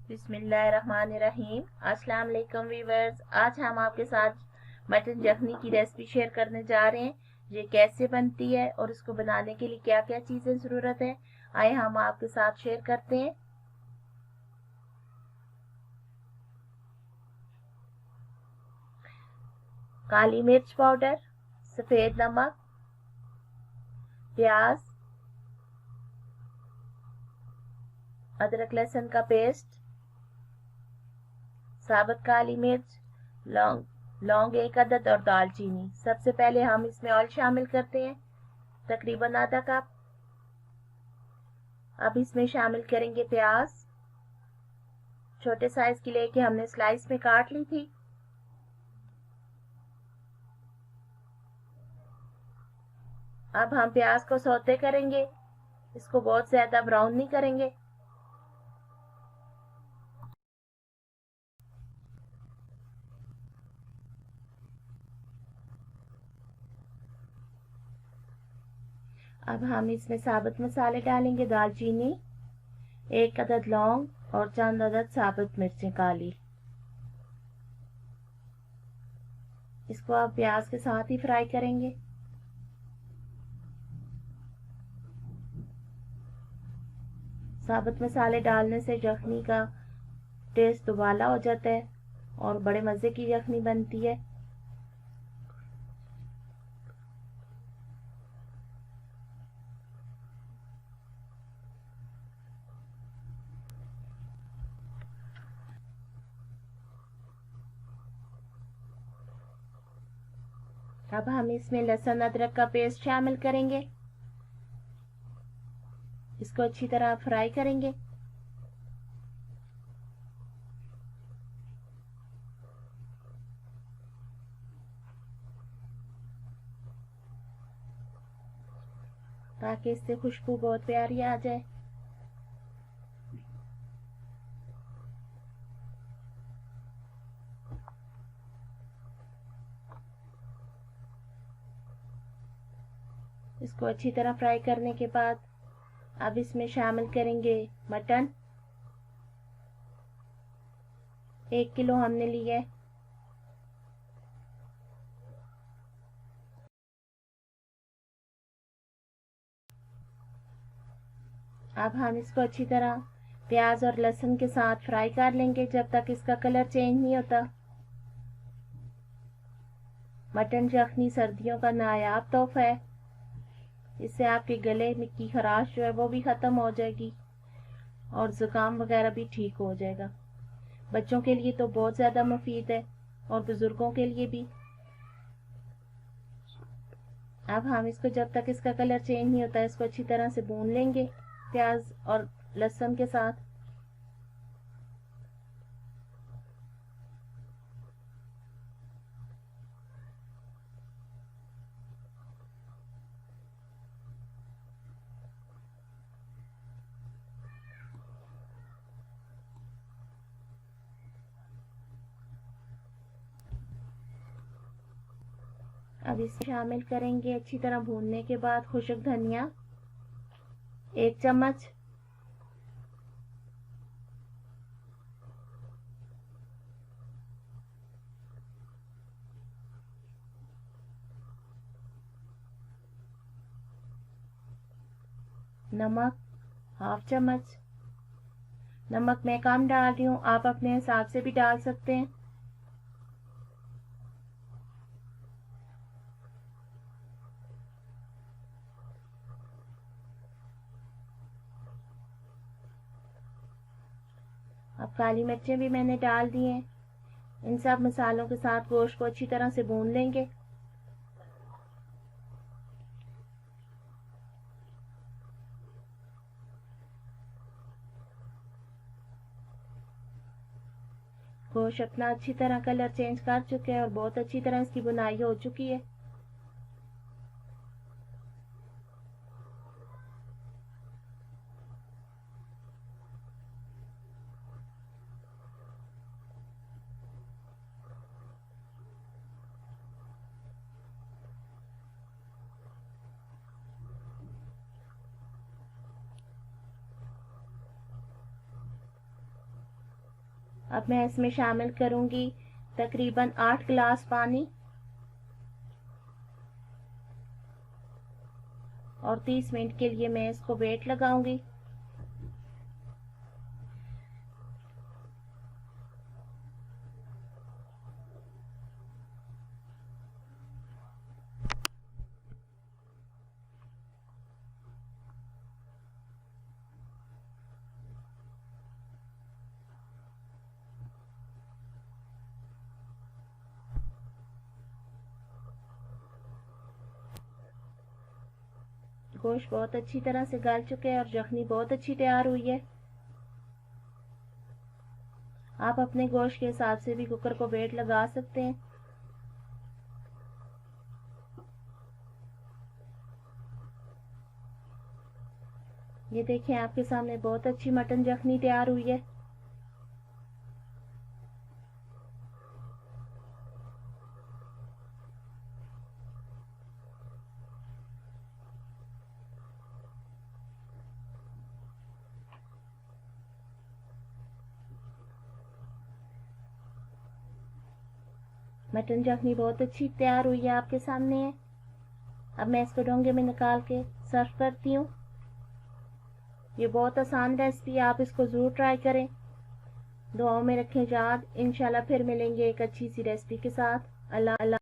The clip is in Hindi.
बिस्मिल्लाहिर्रहमानिर्रहीम। अस्सलाम वालेकुम व्यूअर्स। आज हम आपके साथ मटन यखनी की रेसिपी शेयर करने जा रहे हैं। ये कैसे बनती है और इसको बनाने के लिए क्या क्या चीज़ें ज़रूरत है, आए हम आपके साथ शेयर करते हैं। काली मिर्च पाउडर, सफ़ेद नमक, प्याज, अदरक लहसुन का पेस्ट, साबुत काली मिर्च, लौंग 1 अदद और दालचीनी। सबसे पहले हम इसमें ऑयल शामिल करते हैं, तकरीबन आधा कप। अब इसमें शामिल करेंगे प्याज। छोटे साइज की लेके हमने स्लाइस में काट ली थी। अब हम प्याज को सौते करेंगे, इसको बहुत ज्यादा ब्राउन नहीं करेंगे। अब हम इसमें साबुत मसाले डालेंगे, दालचीनी, 1 अदद लौंग और चंद अदद साबुत मिर्चें काली। इसको आप प्याज के साथ ही फ्राई करेंगे। साबुत मसाले डालने से यखनी का टेस्ट दुबाला हो जाता है और बड़े मज़े की यखनी बनती है। अब हम इसमें लहसुन अदरक का पेस्ट शामिल करेंगे, इसको अच्छी तरह फ्राई करेंगे। ताकि इससे खुशबू बहुत प्यारी आ जाए। इसको अच्छी तरह फ्राई करने के बाद अब इसमें शामिल करेंगे मटन। 1 किलो हमने लिया है। अब हम इसको अच्छी तरह प्याज और लहसुन के साथ फ्राई कर लेंगे जब तक इसका कलर चेंज नहीं होता। मटन यखनी सर्दियों का नायाब तोहफा है। इससे आपके गले में की खराश जो है वो भी ख़त्म हो जाएगी और ज़ुकाम वगैरह भी ठीक हो जाएगा। बच्चों के लिए तो बहुत ज़्यादा मुफीद है और बुज़ुर्गों के लिए भी। अब हम इसको जब तक इसका कलर चेंज नहीं होता इसको अच्छी तरह से भून लेंगे प्याज और लहसुन के साथ। अब इसे शामिल करेंगे अच्छी तरह भूनने के बाद खुश्क धनिया 1 चम्मच, नमक 1/2 चम्मच। नमक मैं कम डाल रही हूँ, आप अपने हिसाब से भी डाल सकते हैं। अब काली मिर्चें भी मैंने डाल दी हैं। इन सब मसालों के साथ गोश्त को अच्छी तरह से भून लेंगे। गोश्त अपना अच्छी तरह कलर चेंज कर चुके हैं और बहुत अच्छी तरह इसकी बुनाई हो चुकी है। अब मैं इसमें शामिल करूंगी तकरीबन 8 गिलास पानी और 30 मिनट के लिए मैं इसको वेट लगाऊंगी। गोश्त बहुत अच्छी तरह से गल चुके हैं और यखनी बहुत अच्छी तैयार हुई है। आप अपने गोश्त के हिसाब से भी कुकर को वेट लगा सकते हैं। ये देखें, आपके सामने बहुत अच्छी मटन यखनी तैयार हुई है। मटन यखनी बहुत अच्छी तैयार हुई है, आपके सामने है। अब मैं इसको डोंगे में निकाल के सर्व करती हूँ। ये बहुत आसान रेसिपी है, आप इसको ज़रूर ट्राई करें। दुआओं में रखें याद। इंशाल्लाह फिर मिलेंगे एक अच्छी सी रेसिपी के साथ। अल्लाह अल्लाह।